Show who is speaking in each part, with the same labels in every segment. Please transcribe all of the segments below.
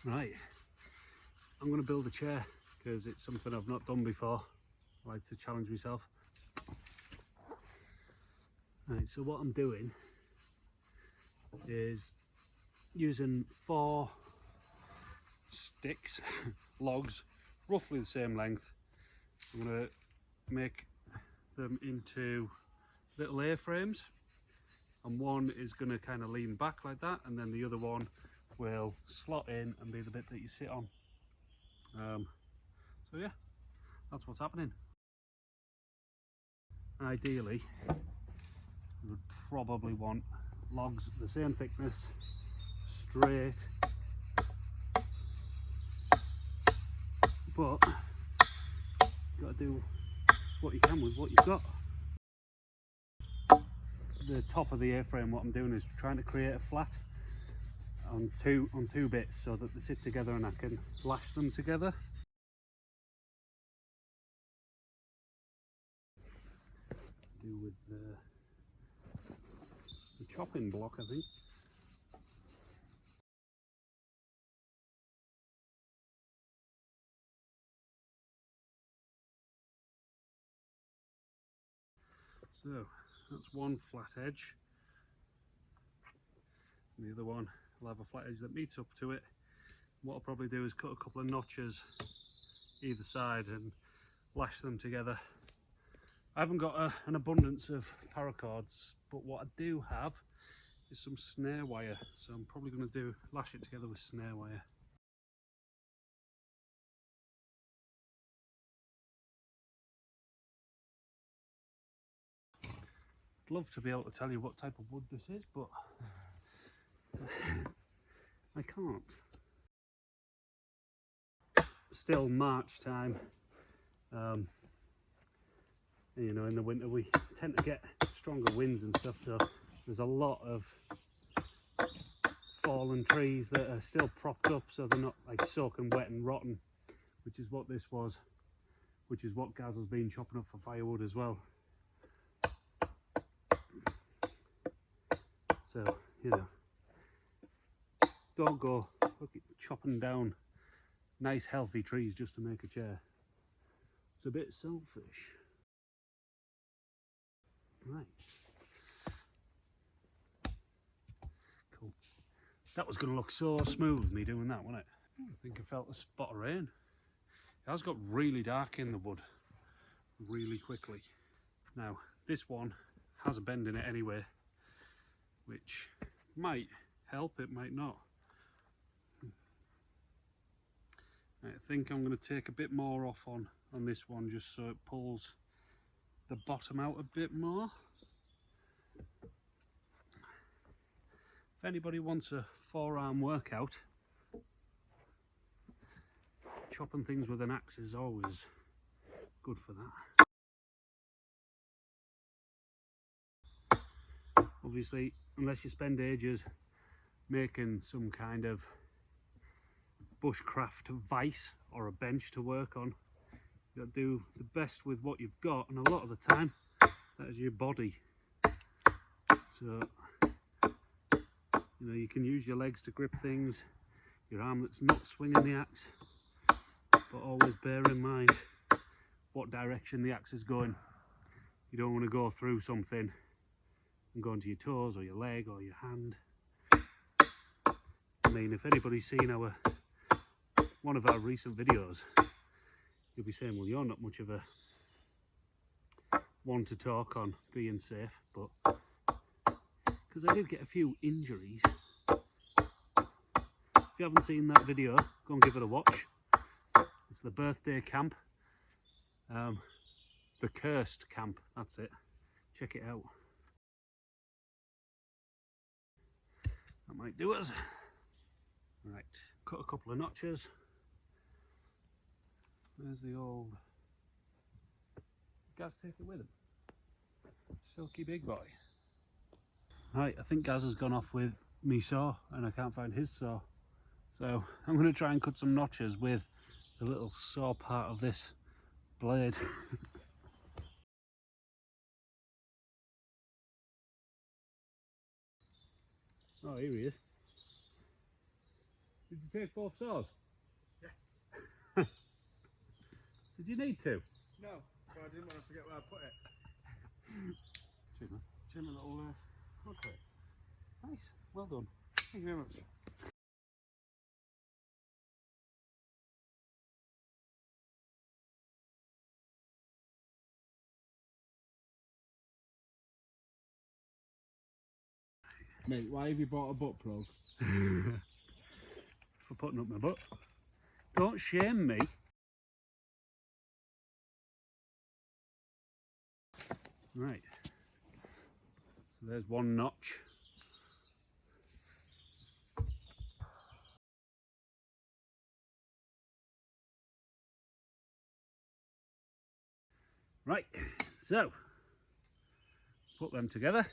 Speaker 1: Right, I'm going to build a chair because it's something I've not done before. I like to challenge myself. Right, so what I'm doing is using 4 sticks, logs, roughly the same length. I'm going to make them into little A-frames, and one is going to kind of lean back like that, and then the other one will slot in and be the bit that you sit on. So yeah, that's what's happening. Ideally, you would probably want logs the same thickness, straight, but you've got to do what you can with what you've got. The top of the A-frame, what I'm doing is trying to create a flat on two bits so that they sit together and I can lash them together. Do with the chopping block, I think. So that's one flat edge, and the other one will have a flat edge that meets up to it. What I'll probably do is cut a couple of notches either side and lash them together. I haven't got an abundance of paracords, but what I do have is some snare wire, so I'm probably going to lash it together with snare wire. I'd love to be able to tell you what type of wood this is, but I can't. Still March time. You know, in the winter we tend to get stronger winds and stuff, so there's a lot of fallen trees that are still propped up, so they're not like soaking wet and rotten, which is what this was, which is what Gaz has been chopping up for firewood as well. So, you know, don't go chopping down nice healthy trees just to make a chair. It's a bit selfish. Right. Cool. That was going to look so smooth, me doing that, wasn't it? I think I felt a spot of rain. It has got really dark in the wood really quickly. Now, this one has a bend in it anyway, which might help, it might not. I think I'm going to take a bit more off on this one just so it pulls the bottom out a bit more. If anybody wants a forearm workout, chopping things with an axe is always good for that. Obviously, unless you spend ages making some kind of bushcraft vise or a bench to work on, you got to do the best with what you've got, and a lot of the time that is your body. So, you know, you can use your legs to grip things, your arm that's not swinging the axe, but always bear in mind what direction the axe is going. You don't want to go through something and go into your toes or your leg or your hand. I mean, if anybody's seen one of our recent videos, you'll be saying, well, you're not much of a one to talk on being safe, but because I did get a few injuries. If you haven't seen that video, go and give it a watch. It's the birthday camp, the cursed camp, that's it. Check it out. That might do us. Right, cut a couple of notches. There's the old Gaz, take it with him. Silky big boy. Right, I think Gaz has gone off with me saw and I can't find his saw. So I'm going to try and cut some notches with the little saw part of this blade. Oh, here he is. Did you take both saws?
Speaker 2: Yeah.
Speaker 1: Did you need to?
Speaker 2: No, but I didn't want to forget where I put it.
Speaker 1: Cheers, man.
Speaker 2: Jim, a little okay.
Speaker 1: Nice. Well done.
Speaker 2: Thank you very much. Mate, why have you bought a butt plug?
Speaker 1: For putting up my butt. Don't shame me. Right. So there's one notch. Right, so put them together.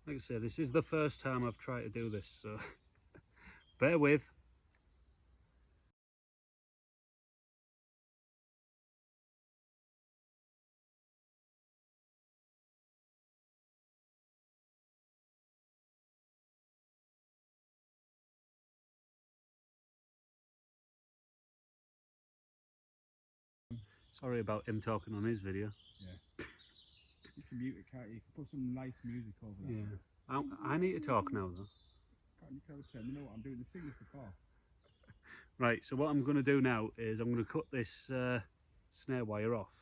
Speaker 1: Like I say, this is the first time I've tried to do this, so bear with. Sorry about him talking on his video.
Speaker 2: Yeah. You can mute it, can't you? You can put some nice music over that.
Speaker 1: Yeah. I need to talk now though.
Speaker 2: Can't you tell? You know what I'm doing? I've seen this before.
Speaker 1: Right, so what I'm going to do now is I'm going to cut this snare wire off.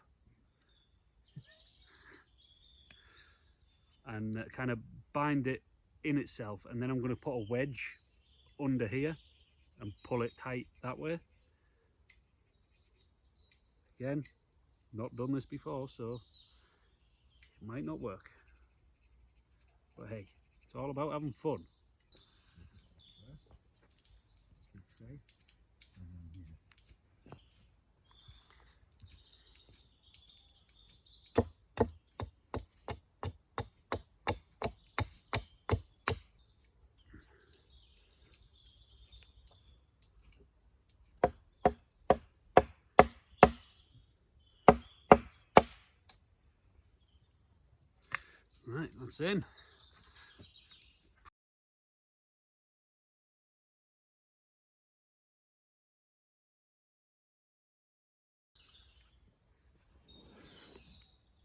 Speaker 1: And kind of bind it in itself, and then I'm going to put a wedge under here and pull it tight that way. Again, not done this before, so it might not work. But hey, it's all about having fun. Right, that's in.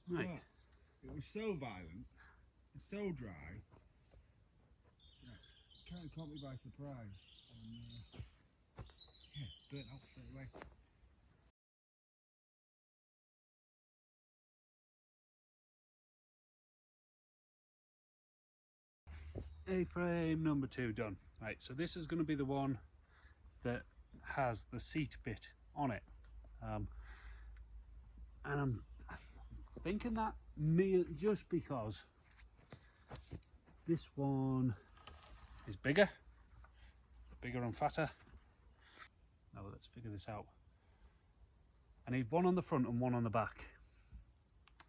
Speaker 1: Right.
Speaker 2: Oh, it was so violent and so dry. It kind of caught me by surprise. And, yeah, burnt out straight away.
Speaker 1: A-frame number 2 done. Right, so this is going to be the one that has the seat bit on it. And I'm thinking that just because this one is bigger and fatter. Now let's figure this out. I need one on the front and one on the back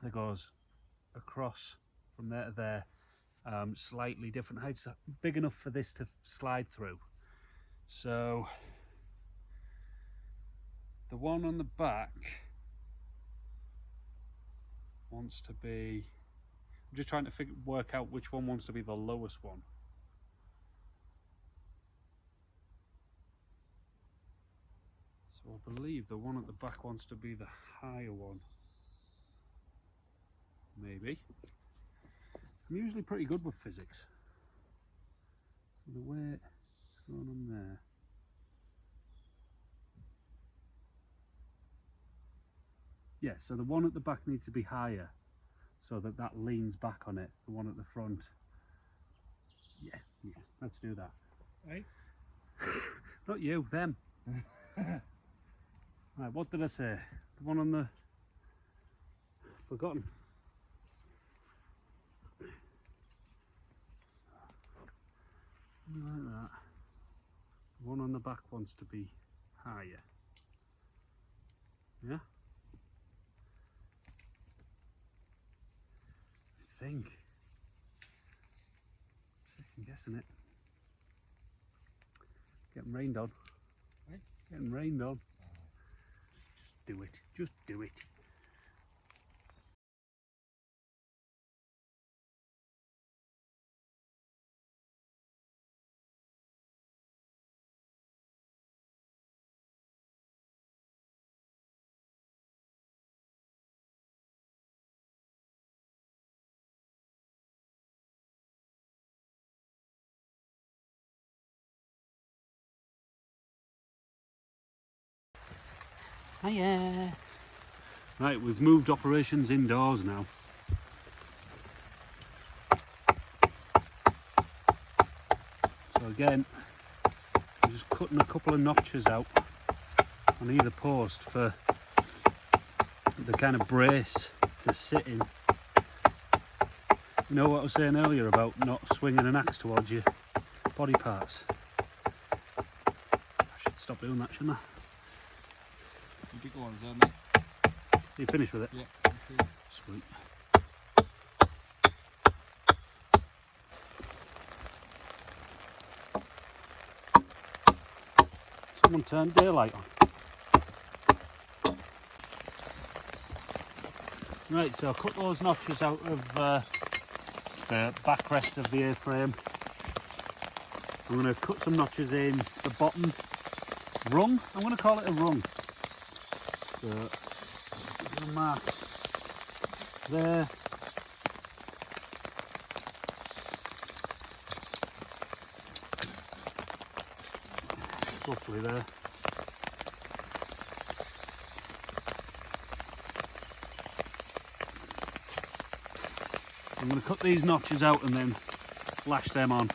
Speaker 1: that goes across from there to there, slightly different heights, big enough for this to slide through. So the one on the back wants to be, I'm just trying to work out which one wants to be the lowest one. So I believe the one at the back wants to be the higher one. Maybe. I'm usually pretty good with physics. So the way it's going on there. Yeah, so the one at the back needs to be higher so that that leans back on it. The one at the front. Yeah, let's do that.
Speaker 2: Hey?
Speaker 1: Not you, them. Right, what did I say? The one on the... Forgotten. Like that. The one on the back wants to be higher. Yeah? I think. Second guessing it. Getting rained on.
Speaker 2: Hey?
Speaker 1: Getting rained on. Just do it. Just do it. Hiya. Right, we've moved operations indoors now. So again, I'm just cutting a couple of notches out on either post for the kind of brace to sit in. You know what I was saying earlier about not swinging an axe towards your body parts? I should stop doing that, shouldn't I?
Speaker 2: You big ones, aren't they?
Speaker 1: Are you finished with it?
Speaker 2: Yeah. Okay.
Speaker 1: Sweet. Someone turned daylight on. Right, so I cut those notches out of the backrest of the A-frame. I'm going to cut some notches in the bottom rung. I'm going to call it a rung. So, a mark there. Roughly there. I'm going to cut these notches out and then lash them on.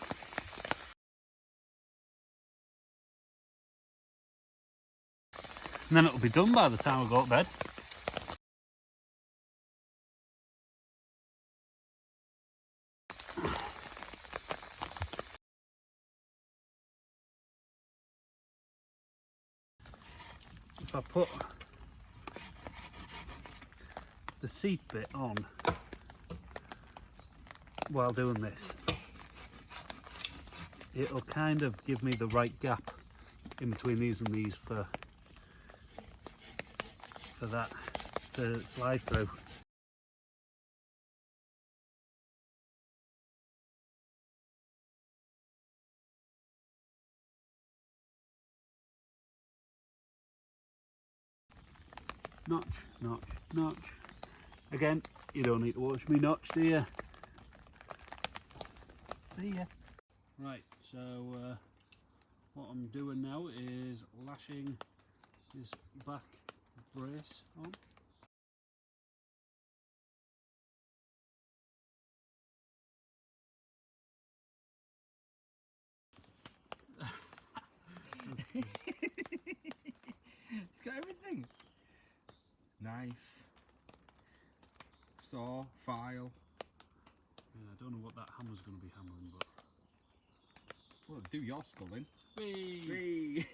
Speaker 1: And then it'll be done by the time I go to bed. If I put the seat bit on while doing this, it'll kind of give me the right gap in between these and these for that to slide through. Notch, notch, notch. Again, you don't need to watch me notch, do you? See ya. Right, so what I'm doing now is lashing this back brace on.
Speaker 2: It's got everything. Knife, saw, file.
Speaker 1: Yeah, I don't know what that hammer's going to be hammering, but...
Speaker 2: Well, do your sculling.
Speaker 1: Whee!
Speaker 2: Whee!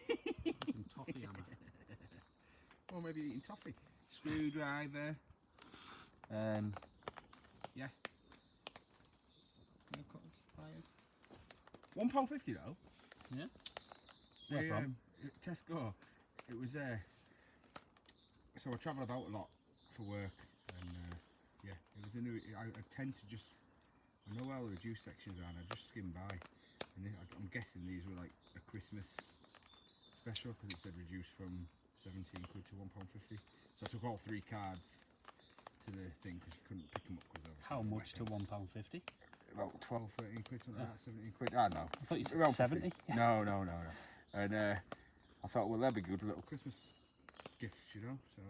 Speaker 1: Fucking toffee hammer.
Speaker 2: Or maybe eating toffee. Screwdriver. Yeah. No cutters, pliers. £1.50 though.
Speaker 1: Yeah? Where from?
Speaker 2: Tesco. It was there. So I travel about a lot for work, and yeah, it was I tend to just, I know where the reduced sections are, and I just skim by, and I'm guessing these were like a Christmas special because it said reduced from 17 quid to £1.50. So I took all 3 cards to the thing because you couldn't pick them up because
Speaker 1: How much to £1.50?
Speaker 2: About 12, 13 quid, something like that, 17 quid. I don't know.
Speaker 1: I thought you said
Speaker 2: Around
Speaker 1: 70.
Speaker 2: No. And I thought, well, that'd be good, little Christmas gifts, you know. So,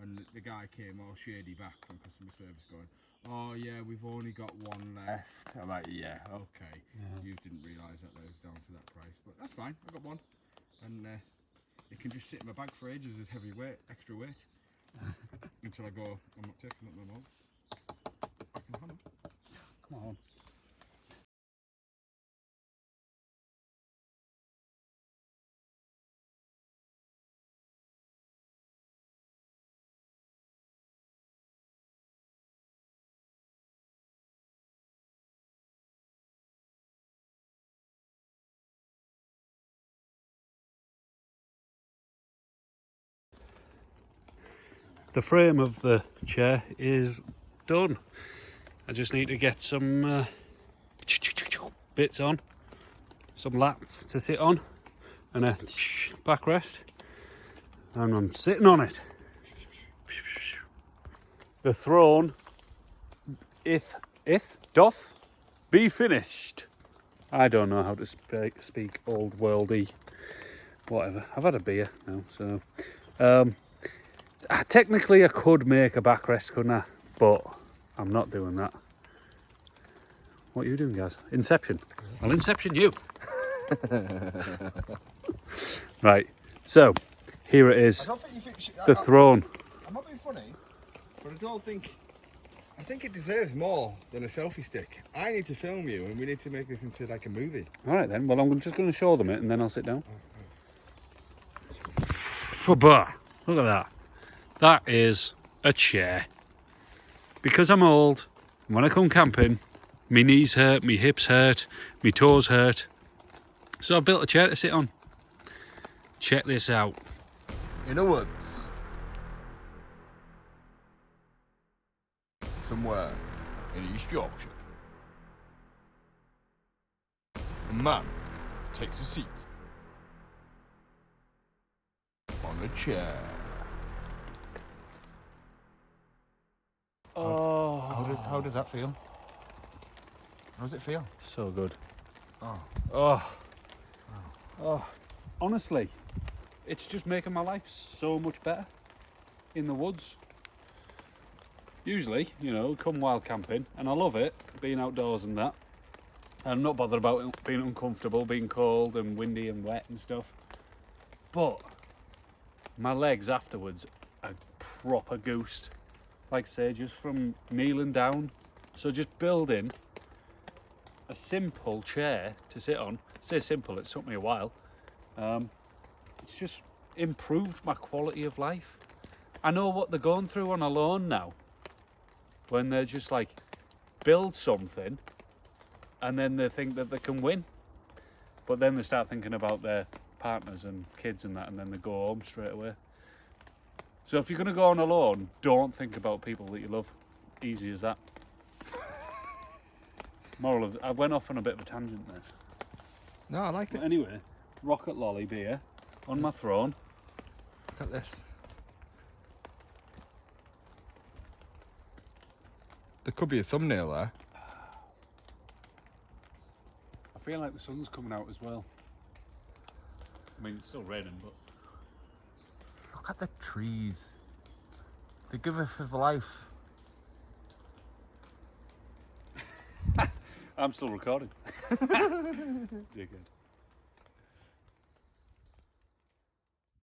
Speaker 2: and the guy came all shady back from customer service, going, "Oh yeah, we've only got one left." I'm like, "Yeah, okay."
Speaker 1: Yeah.
Speaker 2: You didn't realise that was down to that price, but that's fine. I got one, and it can just sit in my bag for ages as heavy weight, extra weight, until I go. I'm not taking it no more. I can hammer.
Speaker 1: Come on. The frame of the chair is done. I just need to get some bits on, some lats to sit on, and a backrest, and I'm sitting on it. The throne doth be finished. I don't know how to speak old worldy whatever. I've had a beer now, so Technically, I could make a backrest, couldn't I? But I'm not doing that. What are you doing, guys? Inception. I'll Inception you. Right. So, here it is.
Speaker 2: I don't think you think
Speaker 1: The throne.
Speaker 2: I'm not being funny, but I don't think. I think it deserves more than a selfie stick. I need to film you, and we need to make this into like a movie.
Speaker 1: All right then. Well, I'm just going to show them it, and then I'll sit down. Fubba. Look at that. That is a chair. Because I'm old, and when I come camping, my knees hurt, my hips hurt, my toes hurt. So I built a chair to sit on. Check this out.
Speaker 2: In the woods. Somewhere in East Yorkshire. A man takes a seat on a chair.
Speaker 1: Oh,
Speaker 2: How does that feel? How does it feel?
Speaker 1: so good.
Speaker 2: Oh.
Speaker 1: Oh, oh. Honestly, it's just making my life so much better in the woods. Usually, you know, come wild camping, and I love it, being outdoors and that. I'm not bothered about it being uncomfortable, being cold and windy and wet and stuff. But my legs afterwards are proper goosed. Like I say, just from kneeling down. So just building a simple chair to sit on. I say simple, it's took me a while. It's just improved my quality of life. I know what they're going through on a loan now. When they're just like, build something and then they think that they can win. But then they start thinking about their partners and kids and that, and then they go home straight away. So if you're going to go on a loan, don't think about people that you love. Easy as that. Moral of I went off on a bit of a tangent there.
Speaker 2: No, I liked
Speaker 1: But anyway, rocket lolly beer on my throne.
Speaker 2: Look at this. There could be a thumbnail there.
Speaker 1: I feel like the sun's coming out as well. I mean, it's still raining, but...
Speaker 2: Look at the trees. The giver of life.
Speaker 1: I'm still recording. You're good.